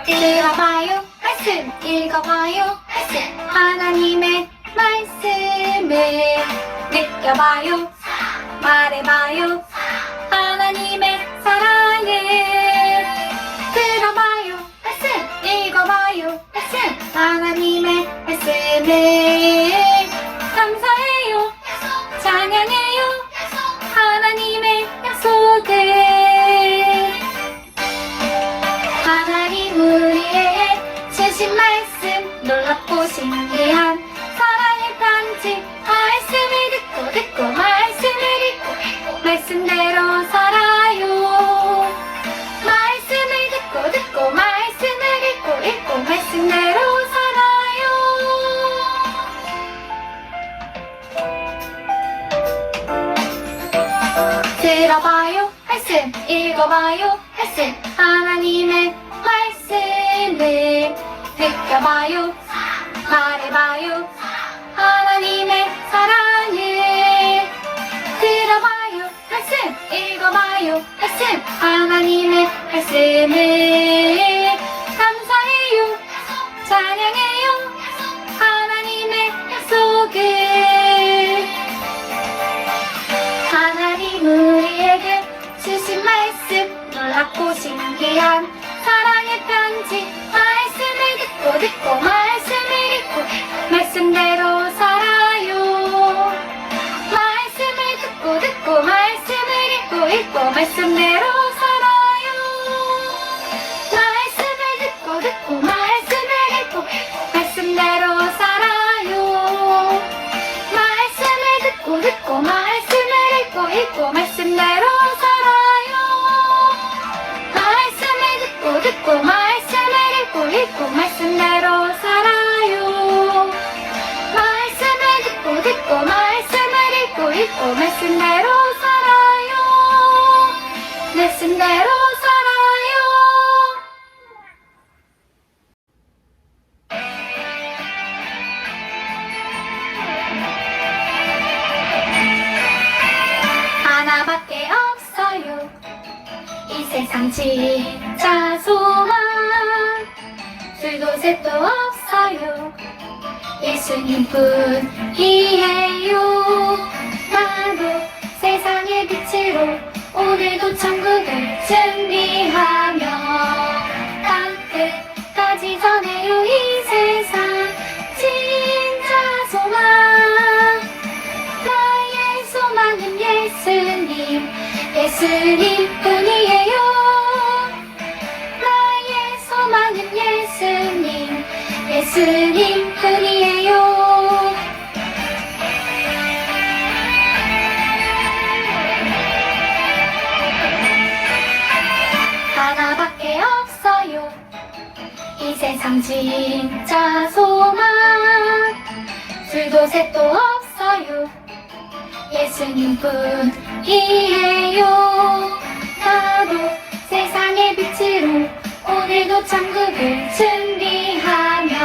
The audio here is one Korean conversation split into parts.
들어봐요 말씀, 읽어봐요 말씀, 하나님의 말씀을 느껴봐요, 말해봐요 하나님의 사랑을. 들어봐요 말씀, 읽어봐요 말씀, 하나님의 말씀을. 감사해요, 찬양해요 하나님의 약속을. 하나님 우리에게 주신 말씀, 놀랍고 신기한 사랑의 편지. 말씀을 듣고 말씀을 읽고 말씀대로 살아요. 말씀을 듣고 말씀을 읽고 말씀대로 살아요. 들어봐요 말씀, 읽어봐요 말씀, 하나님의 말씀을. 느껴봐요, 말해봐요 하나님의 사랑을. 들어봐요 말씀, 읽어봐요 말씀, 하나님의 말씀을. 감사해요, 찬양해요 하나님의 약속을. 하나님 우리에게 주신 말씀, 놀랍고 신기한 사랑의 편지. 말씀을 듣고 말씀을 읽고 말씀대로 살아요. 말씀을 듣고 말씀을 읽고 말씀대로 살아요. 말씀을 듣고 말씀을 읽고 말씀대로 살아요. 말씀을 듣고 말씀을 읽고 말씀대로 살아요. 말씀을 듣고 말씀을 읽고 말씀대로 살아요. 말씀을 듣고 말씀을 읽고 말씀대로 살아요. 말씀대로 살아요. 하나밖에 없어요 이 세상 진짜 소망. 둘도 셋도 없어요 예수님뿐이에요. 나도 세상의 빛으로 오늘도 천국을 준비하며 땅끝까지 전해요 이 세상 진짜 소망. 나의 소망은 예수님, 예수님뿐이에요. 나의 소망은 예수님, 예수님뿐이에요. 하나밖에 없어요 이 세상 진짜 소망. 둘도 셋도 없어요 예수님뿐이에요. 나도 세상의 빛으로 오늘도 천국을 준비하며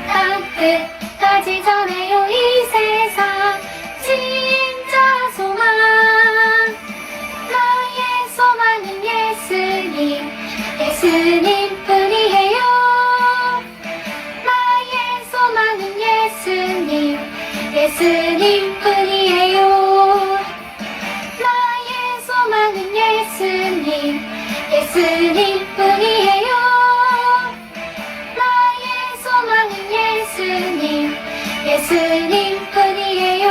땅끝까지 전해요 이 세상 진짜 소망. 나의 소망은 예수님, 예수님뿐이에요. 나의 소망은 예수님, 예수님뿐이에요. 나의 소망은 예수님, 예수님뿐이에요. 나의 소망은 예수님, 예수님뿐이에요.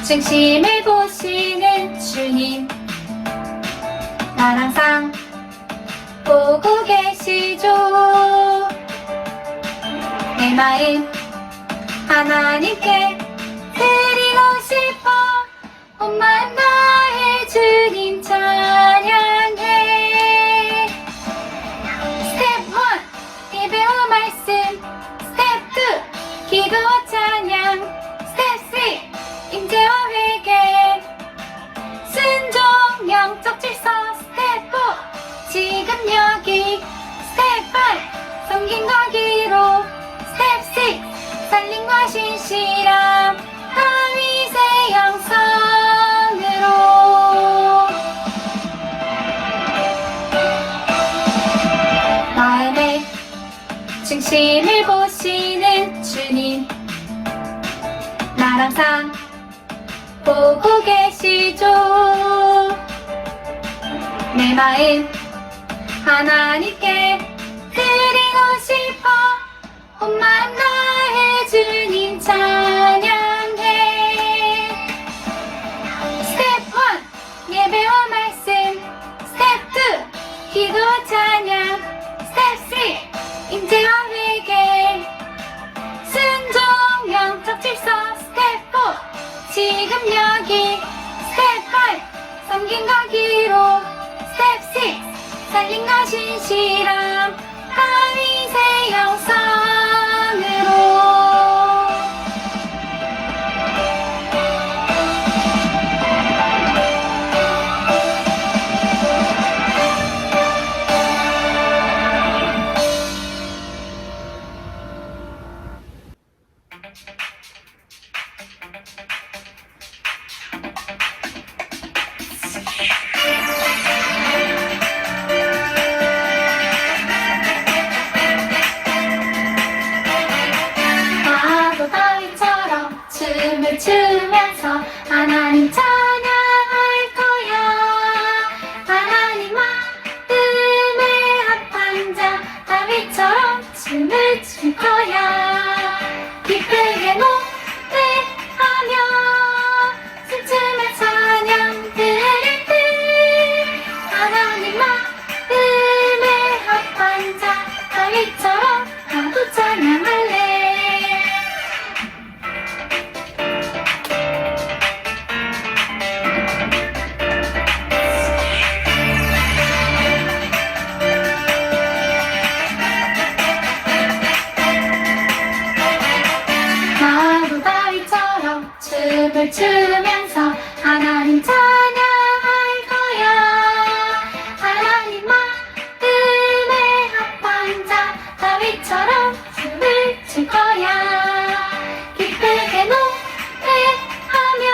중심을 보시는 주님, 날 항상 보고 계시죠. 내 마음 하나님께 드리고 싶어 온 마음 다해 주님 찬양해. 스텝 1 예배와 말씀 척질서 스텝 4 지금 여기 스텝 5 섬긴 가기로 스텝 6 살림과 신실함 다윗의 영성으로 마음의 중심을 보시는 주님 날 항상 보고 계시죠. 내 마음 하나님께 드리고 싶어 온 마음 다해 주님 찬양해. 스텝 1 예배와 말씀, 스텝 2 기도와 찬양, 스텝 3 임재와 회개, 순종형 척질서 스텝 4 지금 여기 스텝 5 섬긴 가기로 스텝 6 살림과 신실함 다윗의 영성으로 나도 다윗처럼 춤을 추면서 하나님 찬양할 거야. 하나님 마음에 합한 자 다윗처럼 춤을 출 거야. 기쁘게 노래하며 춤추며 찬양 드릴 때 하나님 마음에 합한 자 다윗처럼 나도 찬양할래. 나도 다윗처럼 춤을 추면서 하나님 찬양할 거야. 하나님 마음에 합한 자 다윗처럼 춤을 출 거야. 기쁘게 노래하며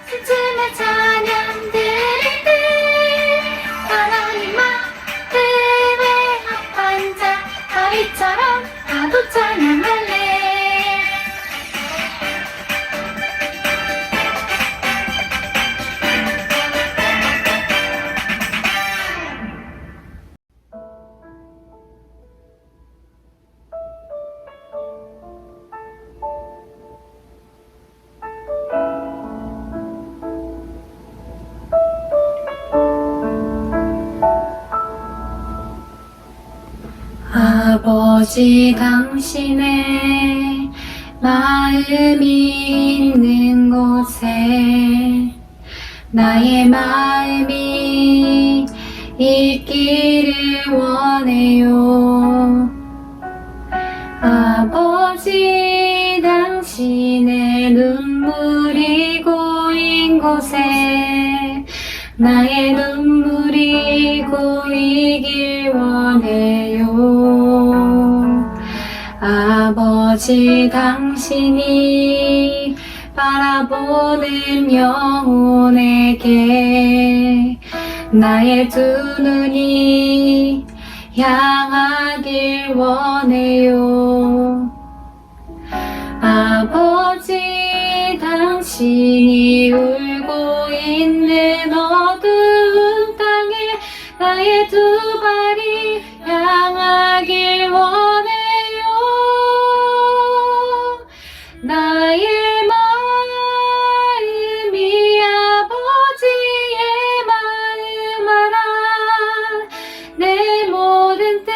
춤추며 찬양 드릴 때 하나님 마음에 합한 자 다윗처럼 나도 찬양할래. 아버지 당신의 마음이 있는 곳에 나의 마음이 있기를 원해요. 아버지 당신의 눈물이 고인 곳에 나의 눈물이 고이길 원해요. 아버지 당신이 바라보는 영혼에게 나의 두 눈이 향하길 원해요. 아버지 당신이 울고 있는 어두운 땅에 나의 두 발이 향하길 원해요. 나의 마음이 아버지의 마음 알아. 내 모든 뜻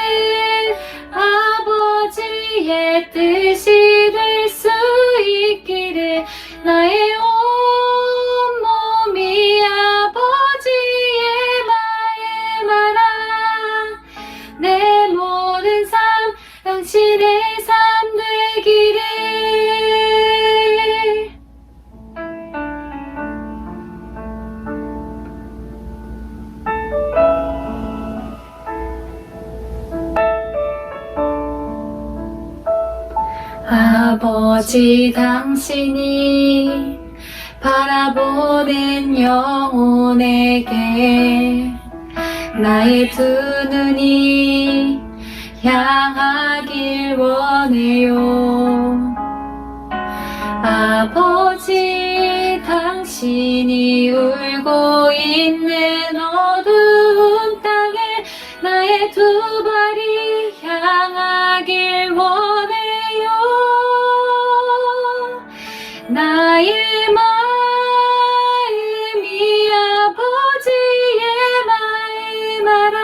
아버지의 뜻이 될 수 있기를 나의 온 아버지 당신이 바라보는 영혼에게 나의 두 눈이 향하길 원해요. 아버지 당신이 울고 있는 어두운 땅에 나의 두 발이 향하길 원해요. 나의 마음이 아버지의 마음 알아.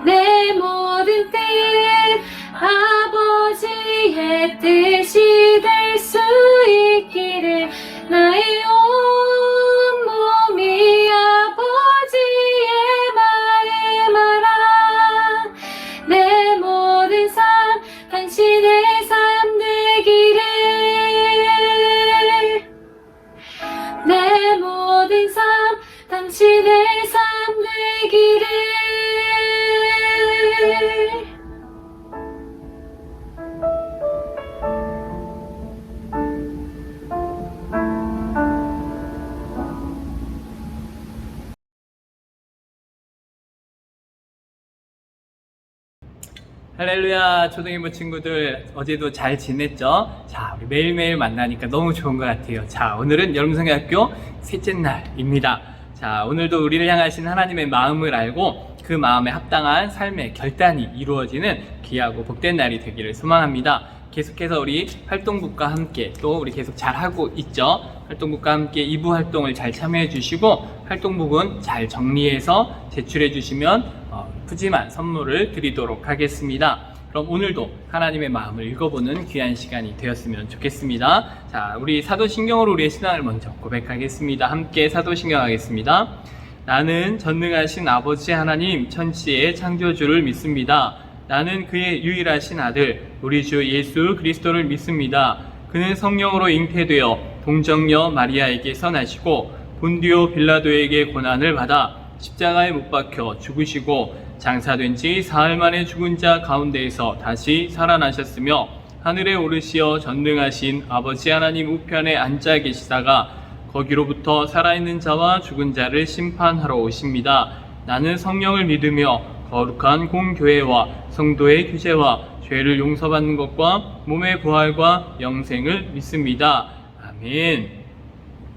내 모든 뜻 아버지의 뜻이 될 수 있기를. 나의 온 몸이 아버지의 마음 알아. 내 모든 삶 당신의 삶 되기를. 내 모든 삶 당신의 삶 되기를. 할렐루야. 초등이모 친구들, 어제도 잘 지냈죠? 자, 우리 매일매일 만나니까 너무 좋은 것 같아요. 자, 오늘은 여름성경학교 셋째 날입니다. 자, 오늘도 우리를 향하신 하나님의 마음을 알고 그 마음에 합당한 삶의 결단이 이루어지는 귀하고 복된 날이 되기를 소망합니다. 계속해서 우리 활동북과 함께, 또 우리 계속 잘하고 있죠? 활동북과 함께 2부 활동을 잘 참여해 주시고, 활동북은 잘 정리해서 제출해 주시면 푸짐한 선물을 드리도록 하겠습니다. 그럼 오늘도 하나님의 마음을 읽어보는 귀한 시간이 되었으면 좋겠습니다. 자, 우리 사도신경으로 우리의 신앙을 먼저 고백하겠습니다. 함께 사도신경 하겠습니다. 나는 전능하신 아버지 하나님 천지의 창조주를 믿습니다. 나는 그의 유일하신 아들 우리 주 예수 그리스도를 믿습니다. 그는 성령으로 잉태되어 동정녀 마리아에게서 나시고 본디오 빌라도에게 고난을 받아 십자가에 못 박혀 죽으시고 장사된 지 사흘 만에 죽은 자 가운데에서 다시 살아나셨으며 하늘에 오르시어 전능하신 아버지 하나님 우편에 앉아 계시다가 거기로부터 살아있는 자와 죽은 자를 심판하러 오십니다. 나는 성령을 믿으며 거룩한 공교회와 성도의 교제와 죄를 용서받는 것과 몸의 부활과 영생을 믿습니다. 아멘.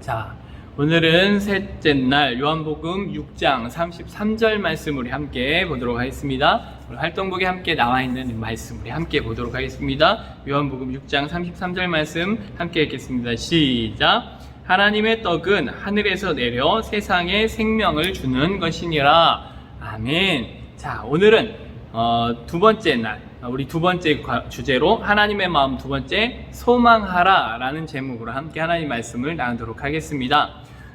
자, 오늘은 셋째 날 요한복음 6장 33절 말씀 우리 함께 보도록 하겠습니다. 오늘 활동복에 함께 나와 있는 말씀 우리 함께 보도록 하겠습니다. 요한복음 6장 33절 말씀 함께 읽겠습니다. 시작. 하나님의 떡은 하늘에서 내려 세상에 생명을 주는 것이니라. 아멘. 자, 오늘은 두 번째 날, 우리 두 번째 주제로 하나님의 마음 두 번째 소망하라 라는 제목으로 함께 하나님 말씀을 나누도록 하겠습니다.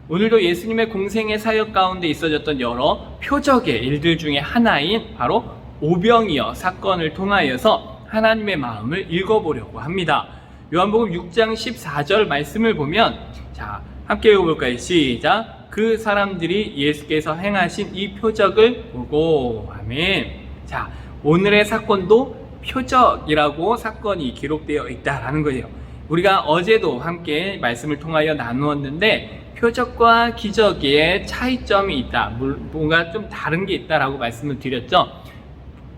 오늘도 예수님의 공생의 사역 가운데 있어졌던 여러 표적의 일들 중에 하나인 바로 오병이어 사건을 통하여서 하나님의 마음을 읽어보려고 합니다. 요한복음 6장 14절 말씀을 보면, 자, 함께 읽어볼까요? 시작. 그 사람들이 예수께서 행하신 이 표적을 보고. 아멘. 자, 오늘의 사건도 표적이라고 사건이 기록되어 있다라는 거예요. 우리가 어제도 함께 말씀을 통하여 나누었는데 표적과 기적의 차이점이 있다, 뭔가 좀 다른 게 있다라고 말씀을 드렸죠.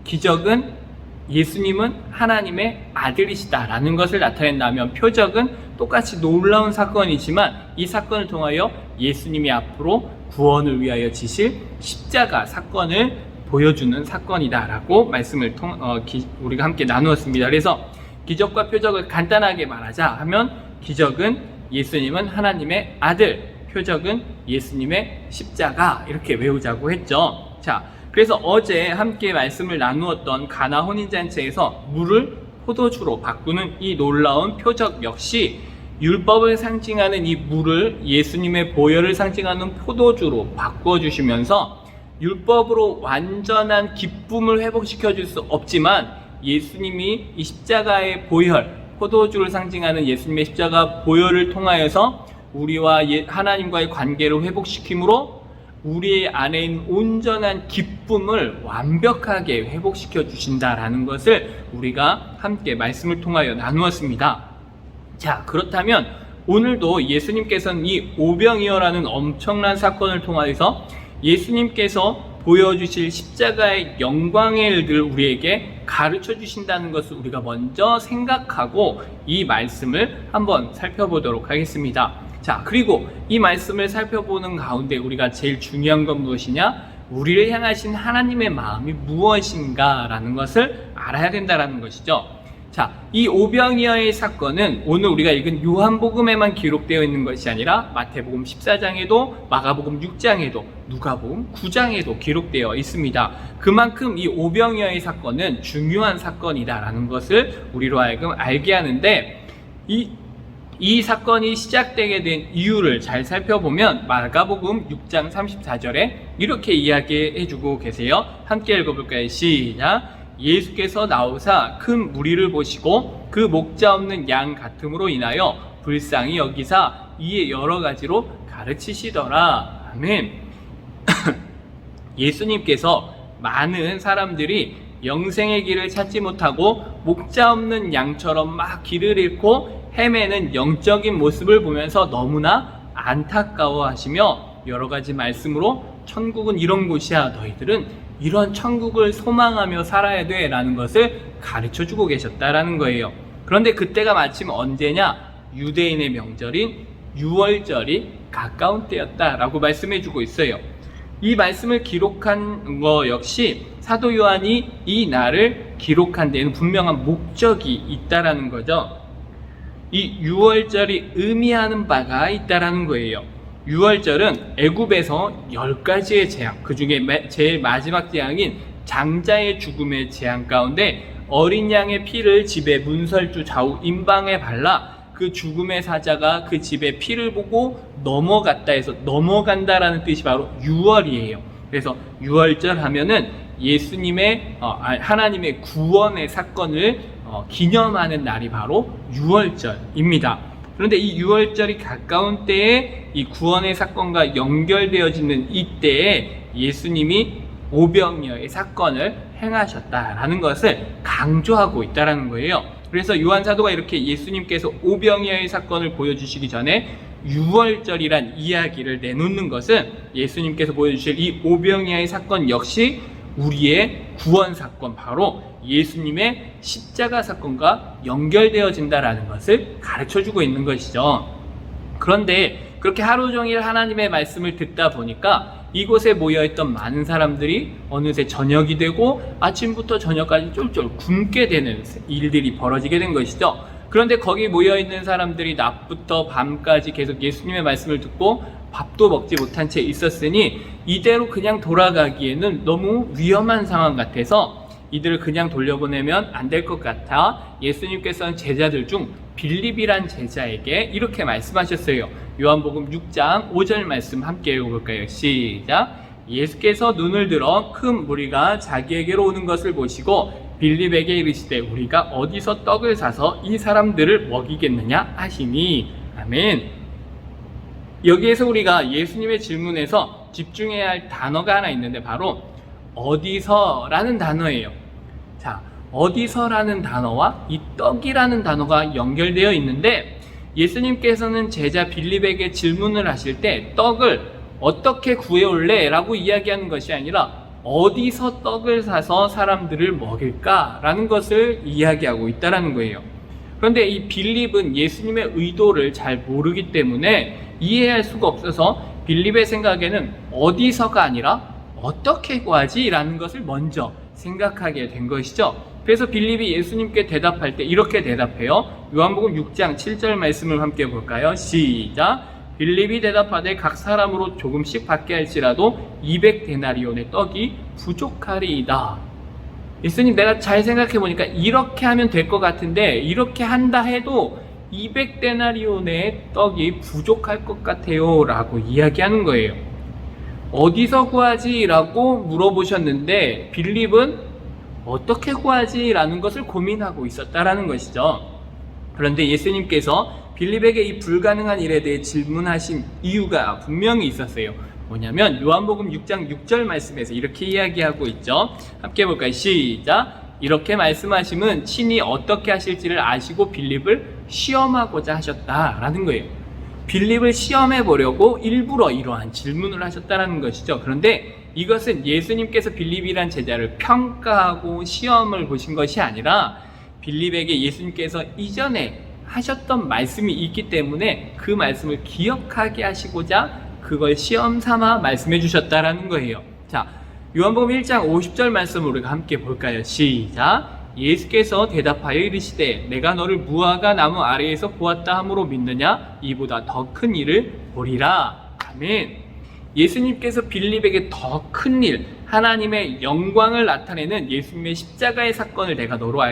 기적은 예수님은 하나님의 아들이시다라는 것을 나타낸다면, 표적은 똑같이 놀라운 사건이지만 이 사건을 통하여 예수님이 앞으로 구원을 위하여 지실 십자가 사건을 보여주는 사건이다라고 말씀을 우리가 함께 나누었습니다. 그래서 기적과 표적을 간단하게 말하자 하면, 기적은 예수님은 하나님의 아들, 표적은 예수님의 십자가, 이렇게 외우자고 했죠. 자, 그래서 어제 함께 말씀을 나누었던 가나 혼인잔치에서 물을 포도주로 바꾸는 이 놀라운 표적 역시 율법을 상징하는 이 물을 예수님의 보혈을 상징하는 포도주로 바꾸어 주시면서 율법으로 완전한 기쁨을 회복시켜 줄 수 없지만 예수님이 이 십자가의 보혈, 포도주를 상징하는 예수님의 십자가 보혈을 통하여서 우리와 하나님과의 관계를 회복시킴으로 우리 안에 있는 온전한 기쁨을 완벽하게 회복시켜 주신다라는 것을 우리가 함께 말씀을 통하여 나누었습니다. 자, 그렇다면 오늘도 예수님께서는 이 오병이어라는 엄청난 사건을 통해서 예수님께서 보여주실 십자가의 영광의 일들을 우리에게 가르쳐 주신다는 것을 우리가 먼저 생각하고 이 말씀을 한번 살펴보도록 하겠습니다. 자, 그리고 이 말씀을 살펴보는 가운데 우리가 제일 중요한 건 무엇이냐? 우리를 향하신 하나님의 마음이 무엇인가 라는 것을 알아야 된다는 것이죠. 자, 이 오병이어의 사건은 오늘 우리가 읽은 요한복음에만 기록되어 있는 것이 아니라 마태복음 14장에도 마가복음 6장에도 누가복음 9장에도 기록되어 있습니다. 그만큼 이 오병이어의 사건은 중요한 사건이다라는 것을 우리로 하여금 알게 하는데 이 사건이 시작되게 된 이유를 잘 살펴보면 마가복음 6장 34절에 이렇게 이야기해주고 계세요. 함께 읽어볼까요? 시작! 예수께서 나오사 큰 무리를 보시고 그 목자 없는 양 같음으로 인하여 불쌍히 여기사 이에 여러 가지로 가르치시더라. 아멘. 예수님께서 많은 사람들이 영생의 길을 찾지 못하고 목자 없는 양처럼 막 길을 잃고 헤매는 영적인 모습을 보면서 너무나 안타까워하시며 여러 가지 말씀으로 천국은 이런 곳이야, 너희들은 이런 천국을 소망하며 살아야 돼 라는 것을 가르쳐주고 계셨다라는 거예요. 그런데 그때가 마침 언제냐? 유대인의 명절인 유월절이 가까운 때였다라고 말씀해주고 있어요. 이 말씀을 기록한 거 역시 사도 요한이 이 날을 기록한 데에는 분명한 목적이 있다라는 거죠. 이 유월절이 의미하는 바가 있다라는 거예요. 유월절은 애굽에서 10가지의 재앙, 그 중에 제일 마지막 재앙인 장자의 죽음의 재앙 가운데 어린 양의 피를 집의 문설주 좌우 임방에 발라 그 죽음의 사자가 그 집의 피를 보고 넘어갔다 해서 넘어간다라는 뜻이 바로 유월이에요. 그래서 유월절 하면은 예수님의 하나님의 구원의 사건을 기념하는 날이 바로 유월절입니다. 그런데 이 유월절이 가까운 때에 이 구원의 사건과 연결되어지는 이때에 예수님이 오병이어의 사건을 행하셨다라는 것을 강조하고 있다는 거예요. 그래서 요한 사도가 이렇게 예수님께서 오병이어의 사건을 보여주시기 전에 유월절이란 이야기를 내놓는 것은 예수님께서 보여주실 이 오병이어의 사건 역시 우리의 구원 사건, 바로 예수님의 십자가 사건과 연결되어진다라는 것을 가르쳐주고 있는 것이죠. 그런데 그렇게 하루 종일 하나님의 말씀을 듣다 보니까 이곳에 모여있던 많은 사람들이 어느새 저녁이 되고 아침부터 저녁까지 쫄쫄 굶게 되는 일들이 벌어지게 된 것이죠. 그런데 거기 모여있는 사람들이 낮부터 밤까지 계속 예수님의 말씀을 듣고 밥도 먹지 못한 채 있었으니 이대로 그냥 돌아가기에는 너무 위험한 상황 같아서 이들을 그냥 돌려보내면 안 될 것 같아 예수님께서는 제자들 중 빌립이란 제자에게 이렇게 말씀하셨어요. 요한복음 6장 5절 말씀 함께 읽어볼까요? 시작! 예수께서 눈을 들어 큰 무리가 자기에게로 오는 것을 보시고 빌립에게 이르시되 우리가 어디서 떡을 사서 이 사람들을 먹이겠느냐 하시니. 아멘. 여기에서 우리가 예수님의 질문에서 집중해야 할 단어가 하나 있는데 바로 어디서라는 단어예요. 자, 어디서라는 단어와 이 떡이라는 단어가 연결되어 있는데 예수님께서는 제자 빌립에게 질문을 하실 때 떡을 어떻게 구해올래? 라고 이야기하는 것이 아니라 어디서 떡을 사서 사람들을 먹일까? 라는 것을 이야기하고 있다는 거예요. 그런데 이 빌립은 예수님의 의도를 잘 모르기 때문에 이해할 수가 없어서 빌립의 생각에는 어디서가 아니라 어떻게 구하지? 라는 것을 먼저 생각하게 된 것이죠. 그래서 빌립이 예수님께 대답할 때 이렇게 대답해요. 요한복음 6장 7절 말씀을 함께 볼까요? 시작! 빌립이 대답하되 각 사람으로 조금씩 받게 할지라도 200데나리온의 떡이 부족하리이다. 예수님, 내가 잘 생각해보니까 이렇게 하면 될 것 같은데 이렇게 한다 해도 200데나리온의 떡이 부족할 것 같아요 라고 이야기하는 거예요. 어디서 구하지? 라고 물어보셨는데 빌립은 어떻게 구하지? 라는 것을 고민하고 있었다라는 것이죠. 그런데 예수님께서 빌립에게 이 불가능한 일에 대해 질문하신 이유가 분명히 있었어요. 뭐냐면 요한복음 6장 6절 말씀에서 이렇게 이야기하고 있죠. 함께 볼까요? 시작! 이렇게 말씀하심은 친히 어떻게 하실지를 아시고 빌립을 시험하고자 하셨다라는 거예요. 빌립을 시험해 보려고 일부러 이러한 질문을 하셨다라는 것이죠. 그런데 이것은 예수님께서 빌립이란 제자를 평가하고 시험을 보신 것이 아니라 빌립에게 예수님께서 이전에 하셨던 말씀이 있기 때문에 그 말씀을 기억하게 하시고자 그걸 시험 삼아 말씀해 주셨다라는 거예요. 자, 요한복음 1장 50절 말씀을 우리가 함께 볼까요? 시작. 예수께서 대답하여 이르시되 내가 너를 무화과 나무 아래에서 보았다 함으로 믿느냐? 이보다 더 큰 일을 보리라. 아멘. 예수님께서 빌립에게 더 큰 일, 하나님의 영광을 나타내는 예수님의 십자가의 사건을 내가 너로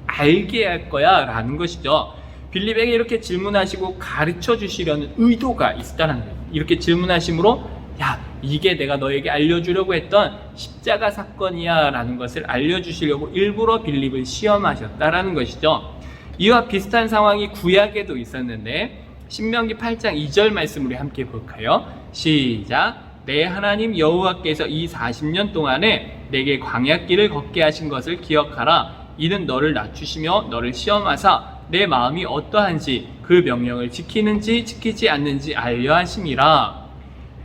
알게 할 거야 라는 것이죠. 빌립에게 이렇게 질문하시고 가르쳐 주시려는 의도가 있었다는 거예요. 이렇게 질문하심으로 야, 이게 내가 너에게 알려주려고 했던 십자가 사건이야 라는 것을 알려주시려고 일부러 빌립을 시험하셨다라는 것이죠. 이와 비슷한 상황이 구약에도 있었는데 신명기 8장 2절 말씀 우리 함께 볼까요? 시작. 내 하나님 여호와께서 이 40년 동안에 내게 광야길을 걷게 하신 것을 기억하라. 이는 너를 낮추시며 너를 시험하사 내 마음이 어떠한지 그 명령을 지키는지 지키지 않는지 알려 하심이라.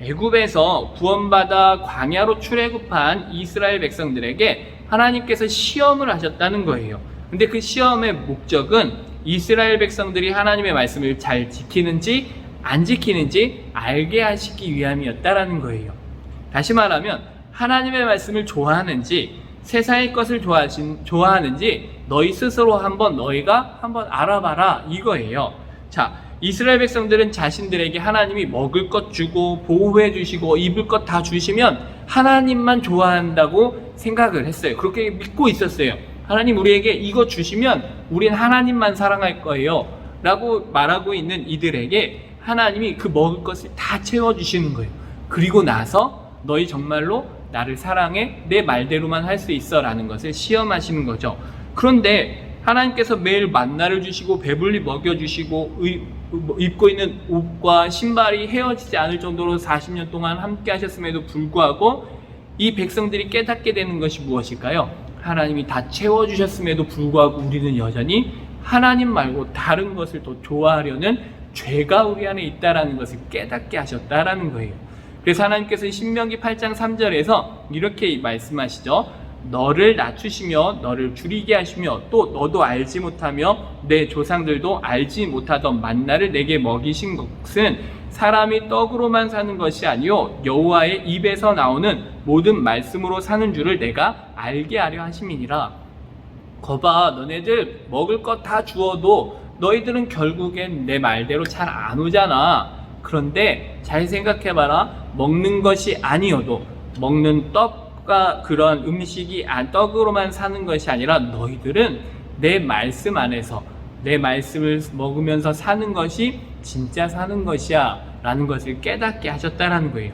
애굽에서 구원받아 광야로 출애굽한 이스라엘 백성들에게 하나님께서 시험을 하셨다는 거예요. 근데 그 시험의 목적은 이스라엘 백성들이 하나님의 말씀을 잘 지키는지 안 지키는지 알게 하시기 위함이었다라는 거예요. 다시 말하면 하나님의 말씀을 좋아하는지 세상의 것을 좋아하는지 너희 스스로 너희가 한번 알아봐라 이거예요. 자, 이스라엘 백성들은 자신들에게 하나님이 먹을 것 주고 보호해 주시고 입을 것 다 주시면 하나님만 좋아한다고 생각을 했어요. 그렇게 믿고 있었어요. 하나님 우리에게 이거 주시면 우린 하나님만 사랑할 거예요 라고 말하고 있는 이들에게 하나님이 그 먹을 것을 다 채워주시는 거예요. 그리고 나서 너희 정말로 나를 사랑해 내 말대로만 할 수 있어 라는 것을 시험하시는 거죠. 그런데 하나님께서 매일 만나를 주시고 배불리 먹여주시고 입고 있는 옷과 신발이 헤어지지 않을 정도로 40년 동안 함께 하셨음에도 불구하고 이 백성들이 깨닫게 되는 것이 무엇일까요? 하나님이 다 채워주셨음에도 불구하고 우리는 여전히 하나님 말고 다른 것을 더 좋아하려는 죄가 우리 안에 있다는 것을 깨닫게 하셨다라는 거예요. 그래서 하나님께서 신명기 8장 3절에서 이렇게 말씀하시죠. 너를 낮추시며 너를 줄이게 하시며 또 너도 알지 못하며 내 조상들도 알지 못하던 만나를 내게 먹이신 것은 사람이 떡으로만 사는 것이 아니요 여호와의 입에서 나오는 모든 말씀으로 사는 줄을 내가 알게 하려 하심이니라. 거봐, 너네들 먹을 것 다 주어도 너희들은 결국엔 내 말대로 잘 안 오잖아. 그런데 잘 생각해봐라. 먹는 것이 아니어도 먹는 떡과 그런 음식이 떡으로만 사는 것이 아니라 너희들은 내 말씀 안에서 내 말씀을 먹으면서 사는 것이 진짜 사는 것이야 라는 것을 깨닫게 하셨다라는 거예요.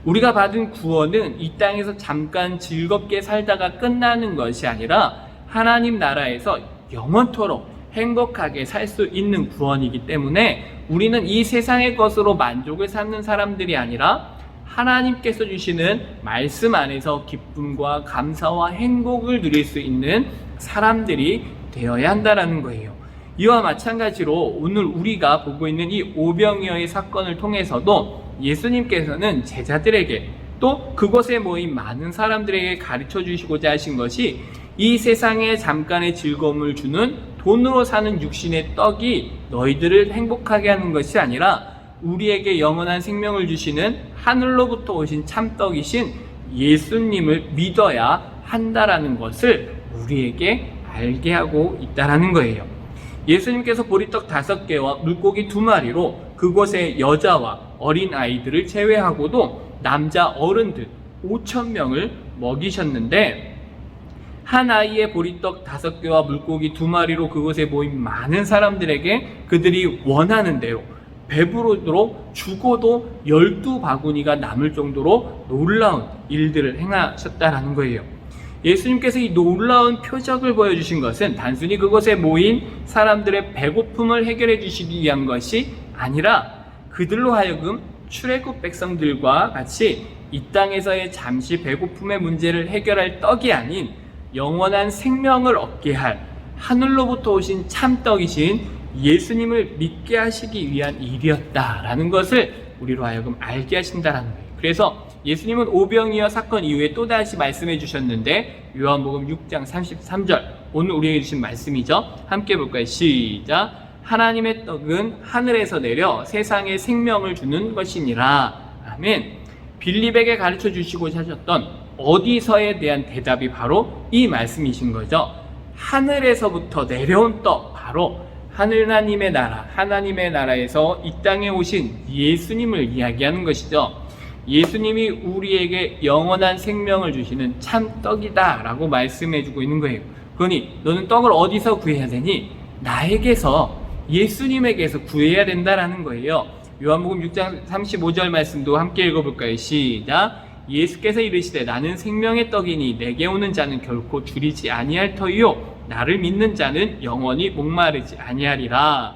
우리가 받은 구원은 이 땅에서 잠깐 즐겁게 살다가 끝나는 것이 아니라 하나님 나라에서 영원토록 행복하게 살 수 있는 구원이기 때문에 우리는 이 세상의 것으로 만족을 삼는 사람들이 아니라 하나님께서 주시는 말씀 안에서 기쁨과 감사와 행복을 누릴 수 있는 사람들이 되어야 한다는 거예요. 이와 마찬가지로 오늘 우리가 보고 있는 이 오병이어의 사건을 통해서도 예수님께서는 제자들에게 또 그곳에 모인 많은 사람들에게 가르쳐 주시고자 하신 것이 이 세상에 잠깐의 즐거움을 주는 돈으로 사는 육신의 떡이 너희들을 행복하게 하는 것이 아니라 우리에게 영원한 생명을 주시는 하늘로부터 오신 참떡이신 예수님을 믿어야 한다라는 것을 우리에게 알게 하고 있다라는 거예요. 예수님께서 보리떡 5개와 물고기 2마리로 그곳의 여자와 어린 아이들을 제외하고도 남자 어른들 5,000명을 먹이셨는데 한 아이의 보리떡 5개와 물고기 2마리로 그곳에 모인 많은 사람들에게 그들이 원하는 대로 배부르도록 죽어도 12바구니가 남을 정도로 놀라운 일들을 행하셨다라는 거예요. 예수님께서 이 놀라운 표적을 보여주신 것은 단순히 그곳에 모인 사람들의 배고픔을 해결해 주시기 위한 것이 아니라 그들로 하여금 출애굽 백성들과 같이 이 땅에서의 잠시 배고픔의 문제를 해결할 떡이 아닌 영원한 생명을 얻게 할 하늘로부터 오신 참떡이신 예수님을 믿게 하시기 위한 일이었다라는 것을 우리로 하여금 알게 하신다라는 거예요. 그래서 예수님은 오병이어 사건 이후에 또다시 말씀해 주셨는데 요한복음 6장 33절 오늘 우리에게 주신 말씀이죠. 함께 볼까요? 시작. 하나님의 떡은 하늘에서 내려 세상에 생명을 주는 것이니라. 아멘. 빌립에게 가르쳐 주시고자 하셨던 어디서에 대한 대답이 바로 이 말씀이신 거죠. 하늘에서부터 내려온 떡, 바로 하나님의 나라, 하나님의 나라에서 이 땅에 오신 예수님을 이야기하는 것이죠. 예수님이 우리에게 영원한 생명을 주시는 참 떡이다 라고 말씀해 주고 있는 거예요. 그러니 너는 떡을 어디서 구해야 되니? 나에게서, 예수님에게서 구해야 된다라는 거예요. 요한복음 6장 35절 말씀도 함께 읽어볼까요? 시작. 예수께서 이르시되 나는 생명의 떡이니 내게 오는 자는 결코 줄이지 아니할 터이요 나를 믿는 자는 영원히 목마르지 아니하리라.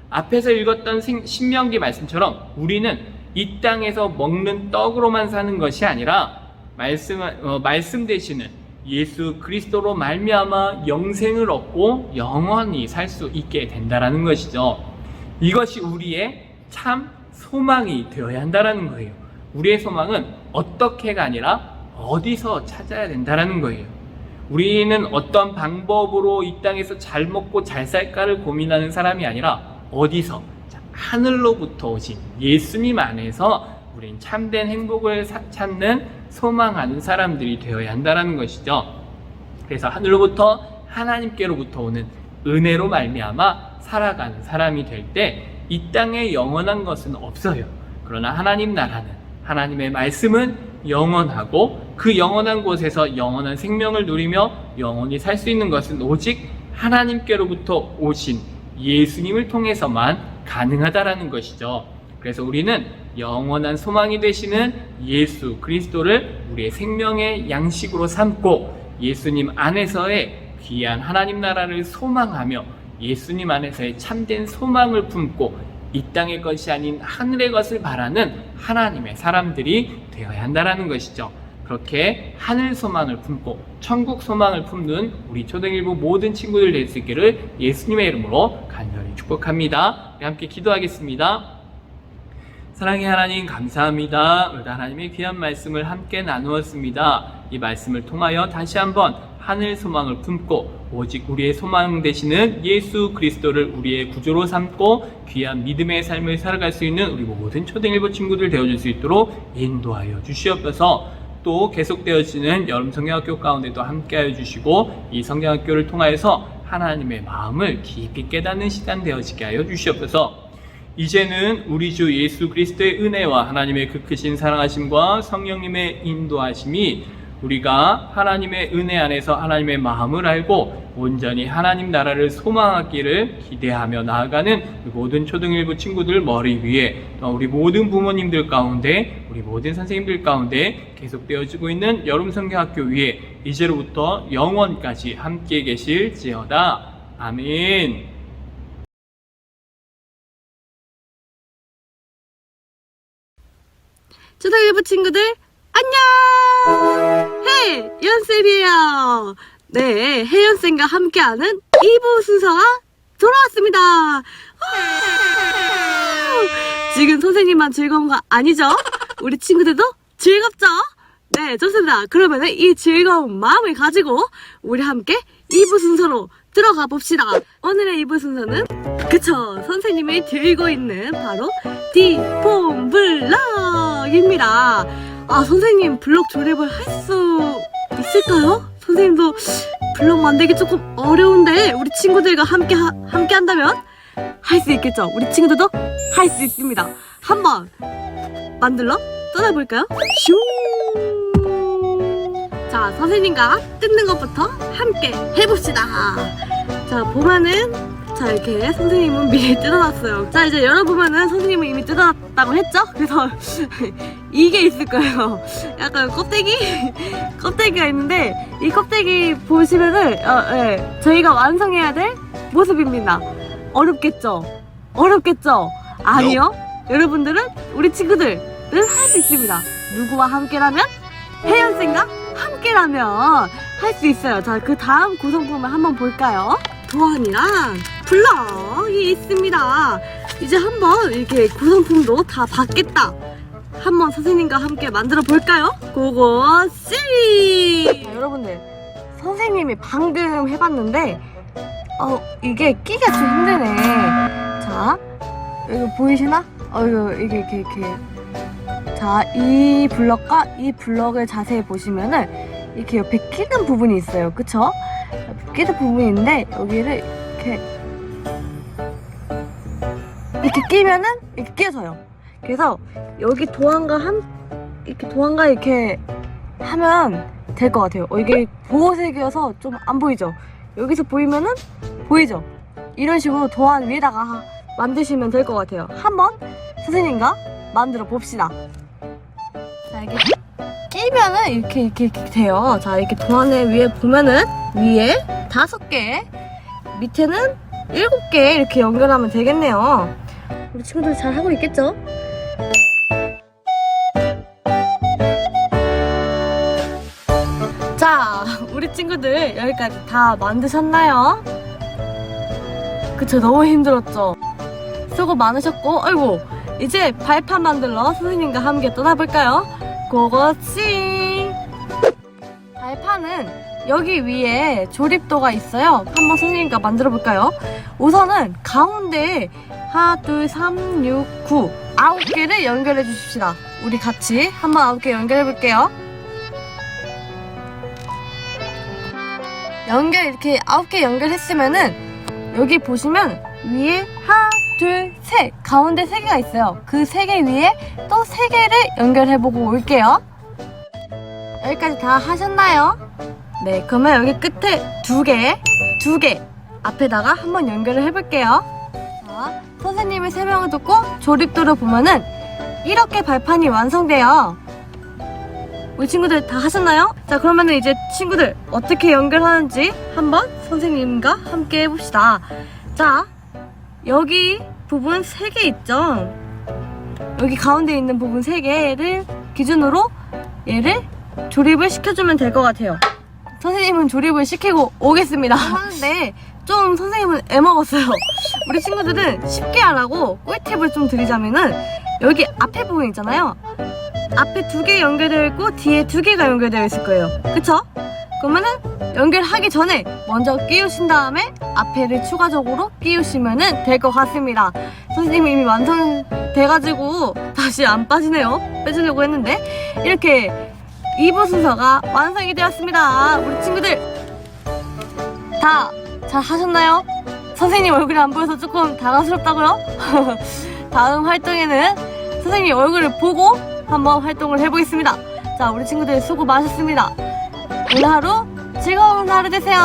앞에서 읽었던 신명기 말씀처럼 우리는 이 땅에서 먹는 떡으로만 사는 것이 아니라 말씀 되시는 예수 그리스도로 말미암아 영생을 얻고 영원히 살 수 있게 된다라는 것이죠. 이것이 우리의 참 소망이 되어야 한다라는 거예요. 우리의 소망은 어떻게가 아니라 어디서 찾아야 된다라는 거예요. 우리는 어떤 방법으로 이 땅에서 잘 먹고 잘 살까를 고민하는 사람이 아니라 어디서? 하늘로부터 오신 예수님 안에서 우린 참된 행복을 찾는 소망하는 사람들이 되어야 한다는 것이죠. 그래서 하늘로부터 하나님께로부터 오는 은혜로 말미암아 살아가는 사람이 될 때 이 땅에 영원한 것은 없어요. 그러나 하나님 나라는, 하나님의 말씀은 영원하고 그 영원한 곳에서 영원한 생명을 누리며 영원히 살 수 있는 것은 오직 하나님께로부터 오신 예수님을 통해서만 가능하다라는 것이죠. 그래서 우리는 영원한 소망이 되시는 예수 그리스도를 우리의 생명의 양식으로 삼고 예수님 안에서의 귀한 하나님 나라를 소망하며 예수님 안에서의 참된 소망을 품고 이 땅의 것이 아닌 하늘의 것을 바라는 하나님의 사람들이 되어야 한다는 것이죠. 그렇게 하늘 소망을 품고 천국 소망을 품는 우리 초등일부 모든 친구들 될 수 있기를 예수님의 이름으로 간절히 축복합니다. 우리 함께 기도하겠습니다. 사랑의 하나님 감사합니다. 오늘 하나님의 귀한 말씀을 함께 나누었습니다. 이 말씀을 통하여 다시 한번 하늘 소망을 품고 오직 우리의 소망 되시는 예수 그리스도를 우리의 구주로 삼고 귀한 믿음의 삶을 살아갈 수 있는 우리 모든 초등일부 친구들 되어줄 수 있도록 인도하여 주시옵소서. 또 계속되어지는 여름 성경학교 가운데도 함께하여 주시고 이 성경학교를 통하여서 하나님의 마음을 깊이 깨닫는 시간 되어지게 하여 주시옵소서. 이제는 우리 주 예수 그리스도의 은혜와 하나님의 그 크신 사랑하심과 성령님의 인도하심이 우리가 하나님의 은혜 안에서 하나님의 마음을 알고 온전히 하나님 나라를 소망하기를 기대하며 나아가는 모든 초등일부 친구들 머리 위에 또 우리 모든 부모님들 가운데 우리 모든 선생님들 가운데 계속되어지고 있는 여름 성경학교 위에 이제로부터 영원까지 함께 계실지어다. 아멘. 초등일부 친구들 안녕! 헤이! 혜연쌤이에요. 네, 혜연쌤과 함께하는 2부 순서가 돌아왔습니다. 지금 선생님만 즐거운 거 아니죠? 우리 친구들도 즐겁죠? 네, 좋습니다. 그러면은 이 즐거운 마음을 가지고 우리 함께 2부 순서로 들어가 봅시다. 오늘의 2부 순서는 그쵸, 선생님이 들고 있는 바로 디폼 블럭입니다. 아, 선생님 블럭 조립을 할 수 있을까요? 선생님도 블럭 만들기 조금 어려운데 우리 친구들과 함께 한다면 할 수 있겠죠? 우리 친구들도 할 수 있습니다. 한번 만들러 떠나볼까요? 슝! 자, 선생님과 뜯는 것부터 함께 해봅시다. 자, 보면은 자, 이렇게 선생님은 미리 뜯어놨어요. 자, 이제 열어보면은 선생님은 이미 뜯어놨다고 했죠? 그래서 이게 있을 거예요. 약간 껍데기가 있는데 이 껍데기 보시면은 네, 저희가 완성해야 될 모습입니다. 어렵겠죠? 아니요. 여러분들은 우리 친구들은 할 수 있습니다. 누구와 함께라면? 혜연쌤과 함께라면 할 수 있어요. 자, 그 다음 구성품을 한번 볼까요? 도안이랑 블럭이 있습니다. 이제 한번 이렇게 구성품도 다 받겠다. 한번 선생님과 함께 만들어 볼까요? 고고 씨! 여러분들, 선생님이 방금 해봤는데 이게 끼기가 좀 힘드네. 자, 이거 보이시나? 이게 이렇게. 자, 이 블럭과 이 블럭을 자세히 보시면은 이렇게 옆에 끼는 부분이 있어요. 그쵸? 끼는 부분이 있는데 여기를 이렇게 끼면은 이렇게 끼어져요. 그래서 여기 도안과 이렇게 하면 될 것 같아요. 이게 보호색이어서 좀 안 보이죠? 여기서 보이면은 보이죠? 이런 식으로 도안 위에다가 만드시면 될 것 같아요. 한번 선생님과 만들어 봅시다. 자, 이렇게 끼면은 이렇게 돼요. 자, 이렇게 도안의 위에 보면은 위에 5개, 밑에는 7개 이렇게 연결하면 되겠네요. 우리 친구들 잘 하고 있겠죠? 자, 우리 친구들 여기까지 다 만드셨나요? 그쵸, 너무 힘들었죠? 수고 많으셨고, 아이고, 이제 발판 만들러 선생님과 함께 떠나볼까요? 고고씨! 발판은 여기 위에 조립도가 있어요. 한번 선생님과 만들어볼까요? 우선은 가운데에 하나, 둘, 3, 6, 9 9개를 연결해 주십시다. 우리 같이 한번 9개 연결해 볼게요. 이렇게 9개 연결했으면은 여기 보시면 위에 하나, 둘, 셋 가운데 3개가 있어요. 그 3개 위에 또 3개를 연결해보고 올게요. 여기까지 다 하셨나요? 네, 그러면 여기 끝에 2개 앞에다가 한번 연결을 해볼게요. 자, 선생님의 설명을 듣고 조립도를 보면은 이렇게 발판이 완성돼요. 우리 친구들 다 하셨나요? 자, 그러면은 이제 친구들 어떻게 연결하는지 한번 선생님과 함께 해봅시다. 자, 여기 부분 3개 있죠? 여기 가운데 있는 부분 3개를 기준으로 얘를 조립을 시켜주면 될 것 같아요. 선생님은 조립을 시키고 오겠습니다. 하는데 좀 선생님은 애먹었어요. 우리 친구들은 쉽게 하라고 꿀팁을 좀 드리자면은 여기 앞에 부분 있잖아요. 앞에 2개 연결되어 있고 뒤에 2개가 연결되어 있을 거예요. 그쵸? 그러면은 연결하기 전에 먼저 끼우신 다음에 앞에를 추가적으로 끼우시면은 될 것 같습니다. 선생님이 이미 완성돼가지고 다시 안 빠지네요. 빼주려고 했는데 이렇게 2부 순서가 완성이 되었습니다. 우리 친구들 다 잘 하셨나요? 선생님 얼굴이 안 보여서 조금 당황스럽다고요? 다음 활동에는 선생님 얼굴을 보고 한번 활동을 해보겠습니다. 자, 우리 친구들 수고 많으셨습니다. 오늘 하루 즐거운 하루 되세요.